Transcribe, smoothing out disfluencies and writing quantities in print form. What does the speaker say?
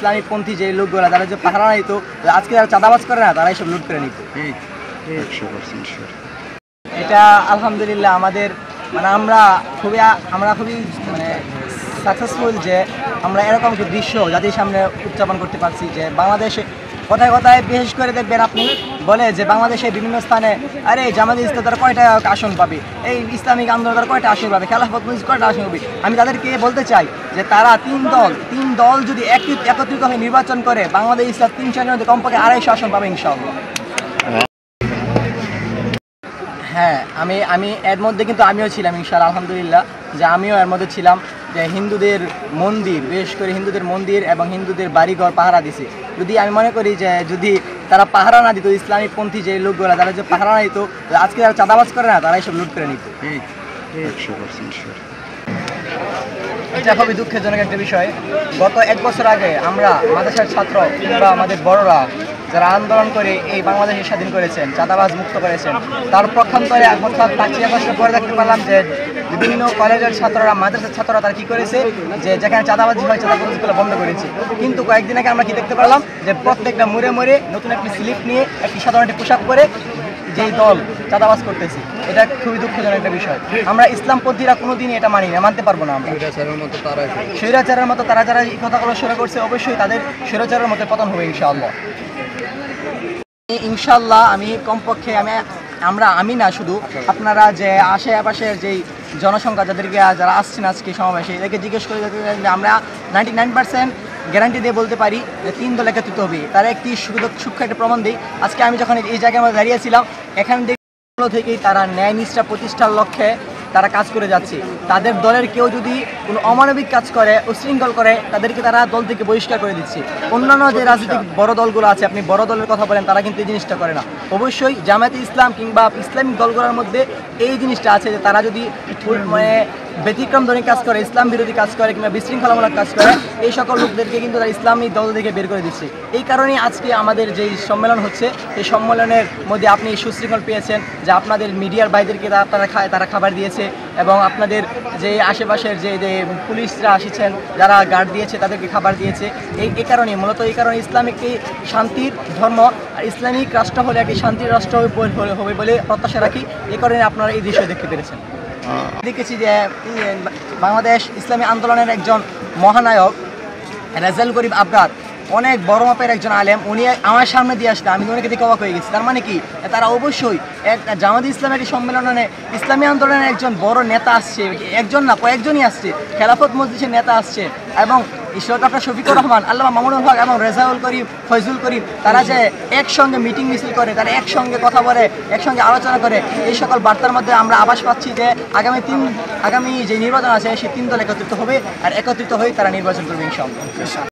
Islamic পন্থী যে লোকগুলো তারা যে পাহারা নিত, আজকে যারা চাঁদাবাজ করে না তারা এইসব লুট করে নিত। এটা আলহামদুলিল্লাহ আমাদের মানে আমরা খুবই মানে সাকসেসফুল যে আমরা এরকম একটা দৃশ্য জাতির সামনে উদযাপন করতে পারছি যে বাংলাদেশে কথায় কথায় বিশেষ করে দেখবেন আপনি বলে যে বাংলাদেশে বিভিন্ন স্থানে আরে জামাতে ইসলাম তারা কয়টা আসন পাবে, এই ইসলামিক আন্দোলন তারা কয়টা আসন পাবে, খেলাফত মজলিস কয়টা আসন পাবে। আমি তাদেরকে বলতে চাই যে তারা তিন দল যদি একত্রিত হয়ে নির্বাচন করে বাংলাদেশ ইসলাম 3-4 মধ্যে কমপক্ষে 250 আসন পাবে ইনশাআল্লাহ। হ্যাঁ, আমি এর মধ্যে কিন্তু আমিও ছিলাম ইনশাআল্লাহ, আলহামদুলিল্লাহ যে আমিও এর মধ্যে ছিলাম যে হিন্দুদের মন্দির, বিশেষ করে হিন্দুদের মন্দির এবং হিন্দুদের বাড়িঘর পাহারা দিছে। যদি আমি মনে করি যে যদি তারা পাহারা না দিত, ইসলামিক পন্থী যে লোকগুলো তারা যে পাহারা না দিত, আজকে যারা চাঁদাবাজ করে না তারা এইসব লুট করে নিত। এটা খুবই দুঃখজনক একটা বিষয়। গত 1 বছর আগে আমরা মাদ্রাসার ছাত্র কিংবা আমাদের বড়রা যারা আন্দোলন করে এই বাংলাদেশের স্বাধীন করেছেন, চাঁদাবাজ মুক্ত করেছেন, তার পক্ষান্তরে অর্থাৎ 5 বছর পরে দেখতে পেলাম যে বিভিন্ন কলেজের ছাত্ররা, মাদ্রাসার ছাত্ররা তারা কী করেছে যে যেখানে চাঁদাবাজি হয় চাঁদাবাজিগুলো বন্ধ করেছে। কিন্তু কয়েকদিন আগে আমরা কি দেখতে পেলাম যে প্রত্যেকটা মোড়ে নতুন একটি স্লিপ নিয়ে একটি সাধারণ একটি পোশাক পরে যেই দল চাঁদাবাজ করতেছে। এটা খুবই দুঃখজনক একটা বিষয়। আমরা ইসলামপন্থীরা কোনোদিনই এটা মানতে পারবো না। আমরা স্বৈরাচারের মতো তারা যারা এই কথাগুলো শুরু করছে অবশ্যই তাদের স্বৈরাচারের মতো পতন হবে ইনশাআল্লাহ। ইনশাআল্লাহ আমি কমপক্ষে আমি না শুধু আপনারা যে আশেপাশের যেই জনসংখ্যা যাদেরকে যারা আসছেন আজকে সমাবেশে এদেরকে জিজ্ঞেস করে যে আমরা 99% গ্যারান্টি দিয়ে বলতে পারি যে 3 দল একত্রিত হবে। তারা একটি সূক্ষ্ম একটা প্রমাণ দেয়। আজকে আমি যখন এই জায়গায় মধ্যে দাঁড়িয়েছিলাম এখান থেকেই তারা ন্যায় নিষ্ঠা প্রতিষ্ঠার লক্ষ্যে তারা কাজ করে যাচ্ছে। তাদের দলের কেউ যদি কোনো অমানবিক কাজ করে, উশৃঙ্খল করে, তাদেরকে তারা দল থেকে বহিষ্কার করে দিচ্ছে। অন্যান্য যে রাজনৈতিক বড় দলগুলো আছে, আপনি বড় দলের কথা বলেন, তারা কিন্তু এই জিনিসটা করে না। অবশ্যই জামায়াতে ইসলাম কিংবা ইসলামিক দলগুলোর মধ্যে এই জিনিসটা আছে যে তারা যদি মানে ব্যতিক্রমধর্মী কাজ করে, ইসলাম বিরোধী কাজ করে কিংবা বিশৃঙ্খলামূলক কাজ করে, এই সকল লোকদেরকে কিন্তু তারা ইসলামী দল থেকে বের করে দিচ্ছে। এই কারণেই আজকে আমাদের যেই সম্মেলন হচ্ছে, এই সম্মেলনের মধ্যে আপনি সুশৃঙ্খল পেয়েছেন যে আপনাদের মিডিয়ার ভাইদেরকে তারা খাবার দিয়েছে এবং আপনাদের যে আশেপাশের যে পুলিশরা এসেছেন যারা গার্ড দিয়েছে তাদেরকে খাবার দিয়েছে। এই কারণে মূলত ইসলাম একটি শান্তির ধর্ম, আর ইসলামিক রাষ্ট্র হলে একটি শান্তির রাষ্ট্র হবে বলে প্রত্যাশা রাখি। এই কারণে আপনারা এই দৃশ্য দেখতে পেরেছেন। দেখেছি যে বাংলাদেশ ইসলামী আন্দোলনের একজন মহানায়ক রেজাউল করিম আবরার অনেক বড় মাপের একজন আলেম, উনি আমার সামনে দিয়ে আসলে আমি উনাকে দেখে অবাক হয়ে গেছি। তার মানে কি তারা অবশ্যই জামাতে ইসলামের একটি সম্মেলনে ইসলামী আন্দোলনের একজন বড় নেতা আসছে, একজন না কয়েকজনই আসছে, খেলাফত মজলিসের নেতা আসছে এবং ডক্টর শফিকুর রহমান, আল্লামা মামুনুল হক এবং রেজাউল করিম, ফয়জুল করিম, তারা যে একসঙ্গে মিটিং মিছিল করে, তারা একসঙ্গে কথা বলে, একসঙ্গে আলোচনা করে, এই সকল বার্তার মধ্যে আমরা আভাস পাচ্ছি যে আগামী যে নির্বাচন আছে সেই 3 দল একত্রিত হবে আর একত্রিত হয়ে তারা নির্বাচন করবে ইনশাআল্লাহ।